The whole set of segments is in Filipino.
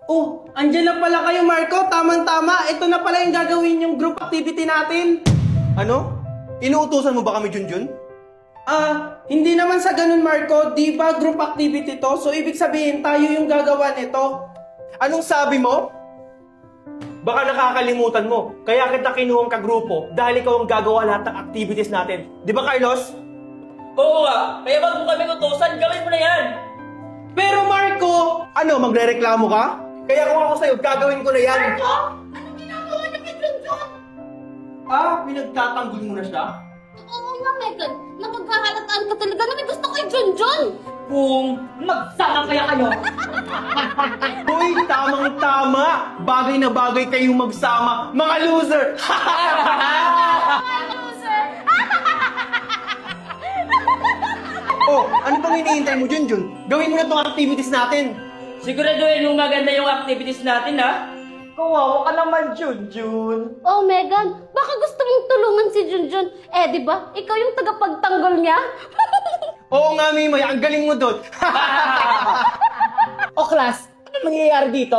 Oh, andyan na pala kayo, Marco. Tamang-tama. Ito na pala yung gagawin yung group activity natin. Ano? Inuutusan mo ba kami, Junjun? Hindi naman sa ganun, Marco. Di ba group activity to? So, ibig sabihin, tayo yung gagawa nito. Anong sabi mo? Baka nakakalimutan mo. Kaya kita kinuhang kagrupo dahil ikaw ang gagawa lahat ng activities natin. Di ba, Carlos? Oo nga. Kaya wag mo kami utusan, gawin mo na yan. Pero, Marco! Ano, magrereklamo ka? Kaya kung ako sa'yo, gagawin ko na yan. Marco? Anong ginagawa niyo kay Junjun? Pinagtatanggol mo na siya? Oo nga, Megan. Napagkahalataan ka talaga na may gusto kay Junjun. Kung magsama kaya kayo. Hoy, tamang-tama! Bagay na bagay kayong magsama, mga loser! Loser! Oh, ano pang hinihintay mo, Junjun? Gawin mo na itong activities natin. Siguraduhin mong maganda yung activities natin, ha? Kawawa ka naman, Junjun. Oh, Megan, baka gusto mong tulungan si Junjun. Di ba? Ikaw yung tagapagtanggol niya. Oo nga, Mimoy, ang galing mo doon. O, class, ano mangyayari dito?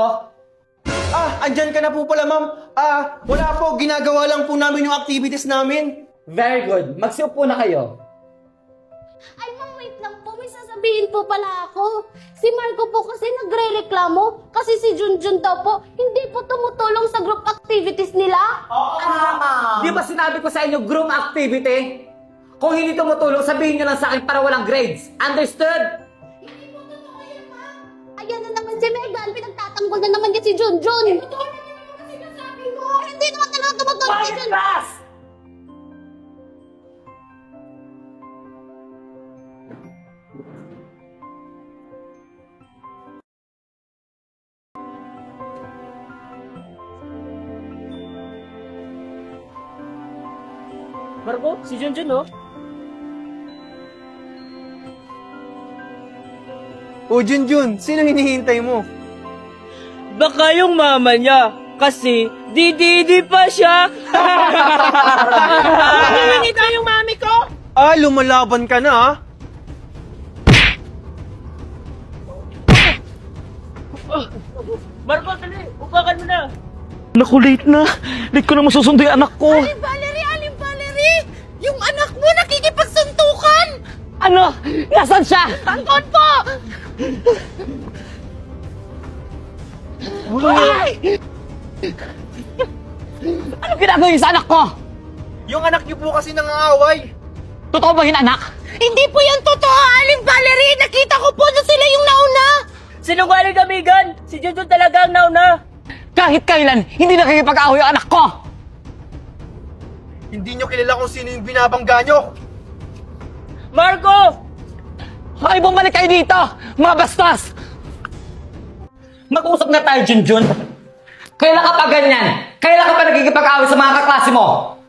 Andyan ka na po pala, ma'am. Wala po, ginagawa lang po namin yung activities namin. Very good. Magsiupo na kayo. Ay, ma'am, wait lang po. May sasabihin po pala ako. Si Marco po kasi nagre-reklamo kasi si Junjun daw po hindi po tumutulong sa group activities nila. Di ba sinabi ko sa inyo group activity? Kung hindi tumutulong, sabihin nyo lang sa akin para walang grades. Understood? Hindi po totoo yan, ma'am. Ayan na naman si Megan. Pinagtatanggol na naman niya si Junjun. Ito naman sinasabi mo. Hindi naman talaga tumutulong si Junjun. Class! Marco, si Junjun, no? O, Junjun, sino hinihintay mo? Baka yung mama niya. Kasi, di pa siya. Nakita yung mami ko? Lumalaban ka na, ha? Marco, dali. Upakan mo na. Naku, late na. Late ko na masusundo yung anak ko. Aling Valerie! Yung anak mo nakikipagsuntukan! Ano? Nasaan siya? Tangkon po! Ay! Ano ginagawa niyo sa anak ko? Yung anak niyo po kasi nangaaway. Totoo ba yun, anak? Hindi po yan totoo, Aling Valerie! Nakita ko po na sila yung nauna! Sinungaling ka, Megan. Si Junjun talaga ang nauna. Kahit kailan, hindi nakikipag-away ang anak ko! Hindi niyo kilala kung sino yung binabangga niyo. Marco! Ay, bumalik kayo dito! Mga bastos! Mag-usap na tayo, Junjun. Kailan ka pa ganyan? Kailan ka pa nagkikipag-away sa mga kaklase mo?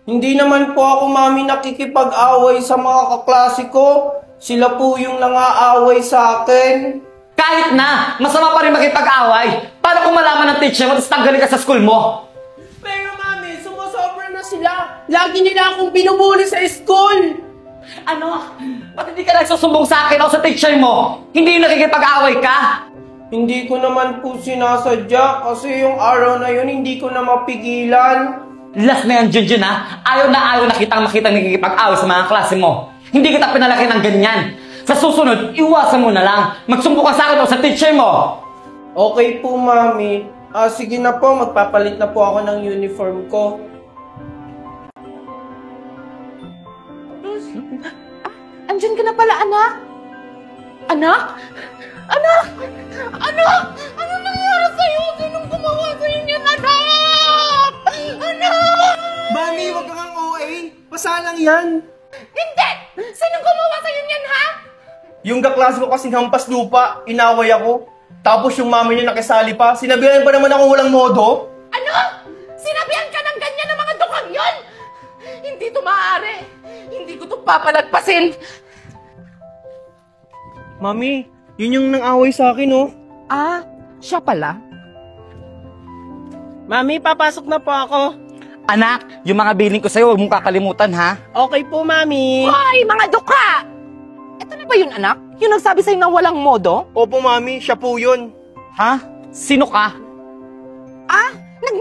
Hindi naman po ako, mami, nakikipag-away sa mga kaklase ko. Sila po yung nangaaway sa akin. Kahit na, masama pa rin makipag-away. Paano kung malaman ng teacher mo tapos tanggalin ka sa school mo? Pero, mami, sumusobra na sila. Lagi nila akong binubuli sa school. Ano? Ba't hindi ka nagsusumbong sa akin o sa teacher mo? Hindi yung nakikipag-away ka? Hindi ko naman po sinasadya kasi yung araw na yun hindi ko na mapigilan. Last na yan, Junjun, ha? Ayaw na kitang makitang nakikipag-away sa mga klase mo. Hindi kita pinalaki ng ganyan. Sa susunod, iwasan mo na lang. Magsumbong ka sa akin o sa teacher mo. Okay po, mami. Sige na po, magpapalit na po ako ng uniform ko. Andyan ka na pala, anak? Anak? Anak! Anak! Ano nangyari sa'yo? Sinong gumawa sa'yo niyan, anak? Anak! Mami, wag kang OA. Pasalang yan. Hindi! Sinong gumawa sa'yo niyan, ha? Yung kaklase ko kasing hampas lupa, inaway ako. Tapos yung mami niya nakisali pa. Sinabihan pa naman ako walang modo. Ano? Sinabihan ka ng ganyan ng mga dukang yon? Hindi to maaari. Hindi ko to papalagpasin. Mami, yun yung nang-away sa akin, oh. Siya pala? Mami, papasok na po ako. Anak, yung mga billing ko sa'yo, huwag mong kakalimutan, ha? Okay po, mami. Hoy, mga duka! Ito na ba yun, anak? Yung nagsabi sa'yo na walang modo? Opo, mami, siya po yun. Ha? Sino ka?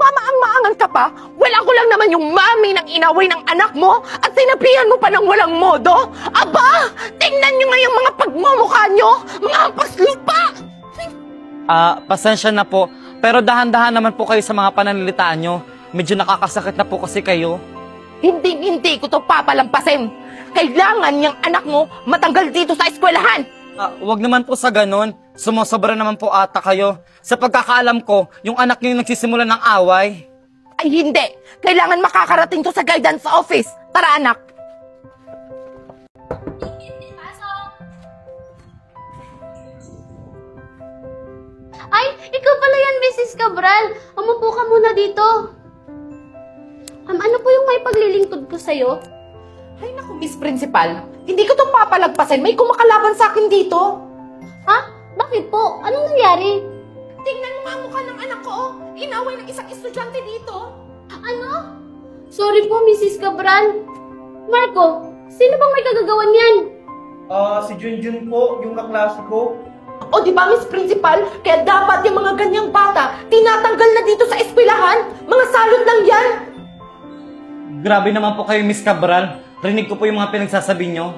Nagmamaang-maangan ka pa? Well, ako lang naman yung mami ng inaway ng anak mo at sinabihan mo pa ng walang modo? Aba, tingnan nyo nga yung mga pagmumukha nyo! Mga hampas lupa! Pasensya na po. Pero dahan-dahan naman po kayo sa mga pananalitaan nyo. Medyo nakakasakit na po kasi kayo. Hindi ko to papalampasin. Kailangan yung anak mo matanggal dito sa eskwelahan. Wag naman po sa ganon. Sumusobra naman po ata kayo. Sa pagkakaalam ko, yung anak niyo yung nagsisimula ng away. Ay hindi. Kailangan makakarating to sa guidance office. Tara anak. Ay, ikaw pala yan, Mrs. Cabral. Umupo ka muna dito. Ano po yung may paglilingkod ko sa'yo? Ay naku, Miss Principal. Hindi ko to papalagpasin. May kumakalaban sa akin dito. Ha? Bakit po? Anong nangyari? Tingnan mo nga mukha ng anak ko, oh. Inaway ng isang estudyante dito. Ano? Sorry po, Mrs. Cabral. Marco, sino bang may kagagawan yan? Si Junjun po, yung kaklase ko. O di ba, Miss Principal? Kaya dapat yung mga ganyang bata, tinatanggal na dito sa eskwelahan. Mga salot lang yan. Grabe naman po kayo, Miss Cabral. Rinig ko po yung mga pinagsasabi nyo.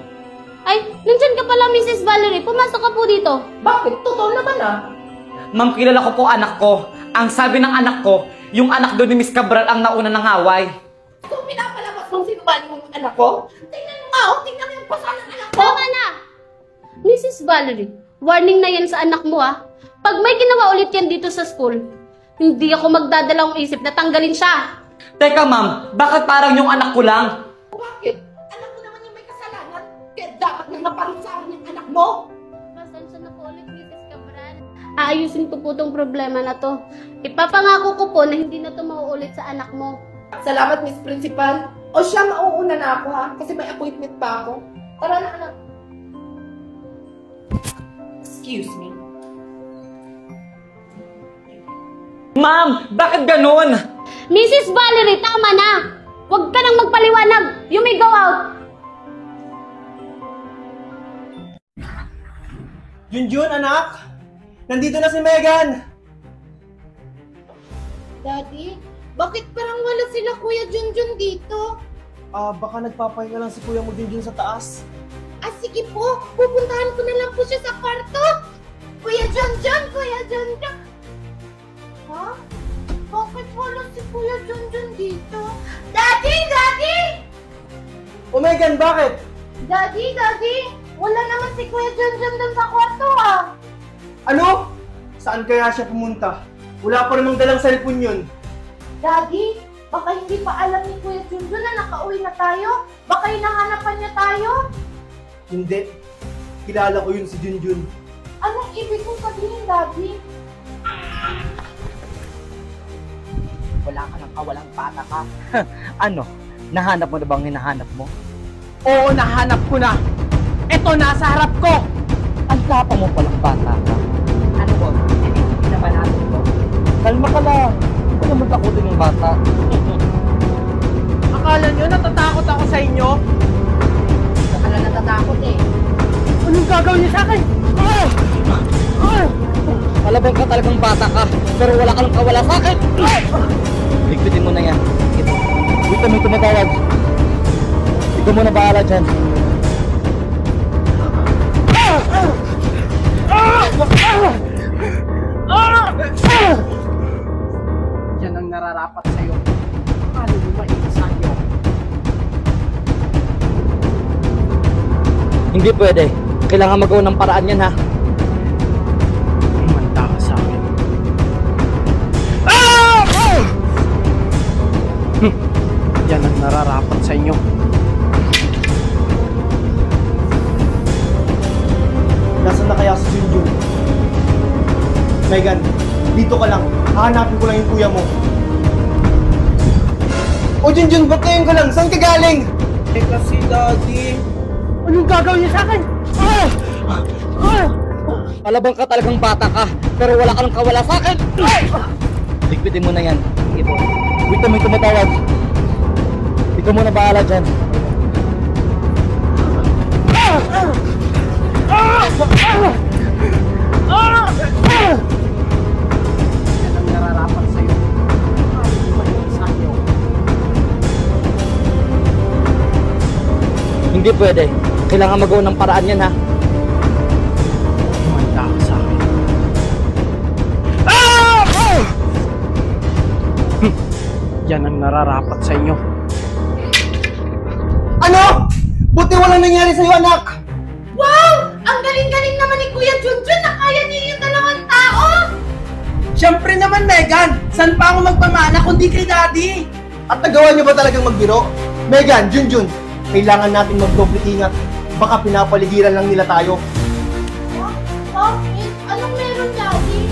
Ay, nandyan ka pala, Mrs. Valerie. Pumasok ka po dito. Bakit? Totoo naman Ma'am, kilala ko po anak ko. Ang sabi ng anak ko, yung anak doon ni Miss Cabral ang nauna ng away. Kung pinapalabas mong sinungaling yung anak ko, tingnan mo nga, oh. Tingnan mo yung pasa ng anak ko. Tama na! Mrs. Valerie, warning na yan sa anak mo ah. Pag may ginawa ulit yan dito sa school, hindi ako magdadalawang isip na tanggalin siya. Teka ma'am, bakit parang yung anak ko lang? Bakit? Anak ko naman yung may kasalanan. Kaya dapat nang naparusahan yung anak mo. Pasensya na po ulit, Mrs. Cabral. Aayusin ko po tong problema na to. Ipapangako ko po na hindi na to mauulit sa anak mo. Salamat, Miss Principal. O siya, mauuna na ako ha, kasi may appointment pa ako. Tara na, anak. Excuse me. Ma'am, bakit ganun? Mrs. Valerie, tama na! Huwag ka nang magpaliwanag! You may go out! Junjun, anak! Nandito na si Megan! Daddy, bakit parang wala sila Kuya Junjun dito? Baka nagpapahinga lang si Kuya mo Junjun sa taas. Sige po, pupuntahan ko na lang po siya sa kwarto. Kuya Junjun! Kuya Junjun! Ha? Bakit wala si Kuya Junjun dito? Daddy! Daddy! O Megan, bakit? Daddy! Wala naman si Kuya Junjun dun sa kwarto ah! Ano? Saan kaya siya pumunta? Wala pa namang dalang cellphone yun. Daddy, baka hindi pa alam ni Kuya Junjun na nakauwi na tayo? Baka hinahanapan niya tayo? Hindi. Kilala ko yun si Junjun. Anong ibig kong sabihin, Daddy? Wala ka ng kawalang bata ka. Ano? Nahanap mo na bang hinahanap mo? Oo, nahanap ko na. Ito, nasa harap ko. Ang gapa mo palang bata ka. Ano ba? Hindi na ba natin to? Kalma ka lang. Huwag naman takutin yung bata. Akala nyo natatakot ako sa inyo? Baka na natatakot eh. Anong gagawin niyo sa akin? Malabang ka talagang bata ka, pero wala ka lang kawala sa akin. Ligpitin mo na yan. Dito may tumatawag. Ikaw mo na bahala dyan. Yan ang nararapat sa'yo. Paano mo maiisan yun? Hindi pwede. Kailangan magawa ng paraan yan ha. Manda ka sa akin. Yan ang nararapat sa inyo. Nasaan na kaya si Junjun? Megan, dito ka lang. Hahanapin ko lang yung kuya mo. O Junjun, ba't ngayon ka lang? Saan ka galing? Kasi Daddy, Anong gagawin niyo sa akin? Malabang ka talagang bata ka, pero wala ka lang kawala sa akin. Ligpitin mo na yan. Dito may tumatawag. Ikaw mo na bahala dyan. Yan ang nararapat sa'yo. Paano mo Hindi pwede. Kailangan magawa ng paraan yan, ha? Manda ka sa akin. Yan ang nararapat sa inyo. Ano? Buti walang nangyari sa'yo, anak! Wow! Ang galing-galing naman ni Kuya Junjun na kaya niya yung 2 tao! Siyempre naman, Megan! Saan pa ako magpamana kundi kay Daddy? At nagawa niyo ba talagang magbiro? Megan, Junjun, kailangan natin mag-doble ingat. Baka pinapaligiran lang nila tayo. Bakit? Anong meron, Daddy?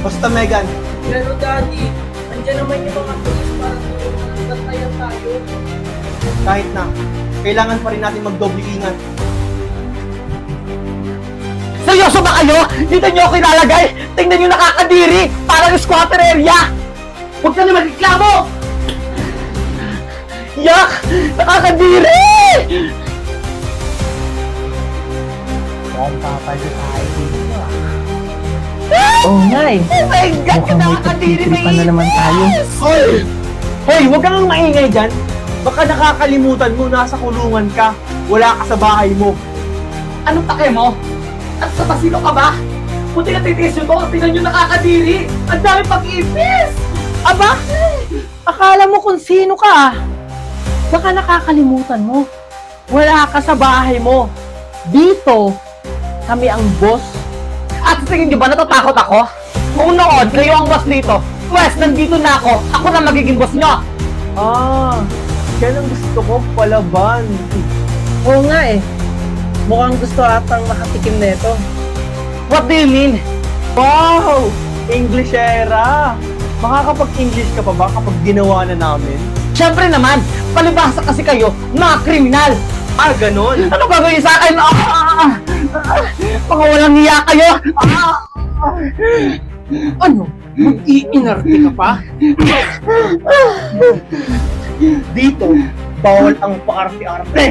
Basta Megan, Pero Daddy, andyan naman yung mga pulis para tulungan ng bantayan tayo. kahit na, kailangan pa rin natin mag-doble ingat. Seryoso ba kayo? Dito nyo ako ilalagay? Tingnan nyo nakakadiri! Parang squatter area! Huwag ka na magreklamo! Yak! Nakakadiri! Oo nga eh. Oh my God! Nakakadiri na naman tayo. Hoy! Hoy, huwag kang maingay dyan. Baka nakakalimutan mo, nasa kulungan ka. Wala ka sa bahay mo. Anong take mo? At sa pasino ka ba? Puti na titiis nyo to, tingnan nyo nakakadiri! Ang dami pag-ipis! Aba, akala mo kung sino ka ah. Baka nakakalimutan mo. Wala ka sa bahay mo. Dito, kami ang boss. At sa tingin nyo ba natatakot ako? Kung noon, kayo ang boss dito. Pwes, nandito na ako. Ako na magiging boss nyo. Yan ang gusto ko, palaban. Oo nga eh. Mukhang gusto atang makatikim nito. What do you mean? Wow! Englishera! Makakapag-English ka pa ba kapag ginawa na namin? Siyempre naman, palibhasa kasi kayo, mga kriminal. Ganon? Ano gagawin sa akin? Mga walang hiya kayo. Ano? Mag-iinarte ka pa? Dito, bawal ang paarte-arte.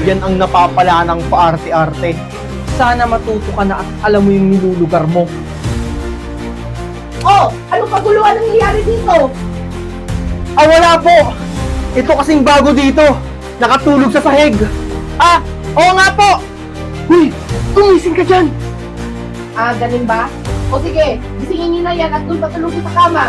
Yan ang napapala ng paarte-arte. Sana matuto ka na at alam mo yung nilulugar mo. Oh! Anong kaguluhan ang nangyayari dito? Wala po! Ito kasing bago dito. Nakatulog sa sahig. Oo nga po! Uy, gumising ka dyan! Ganun ba? O sige, gisingin niyo na yan at doon patulogin sa kama.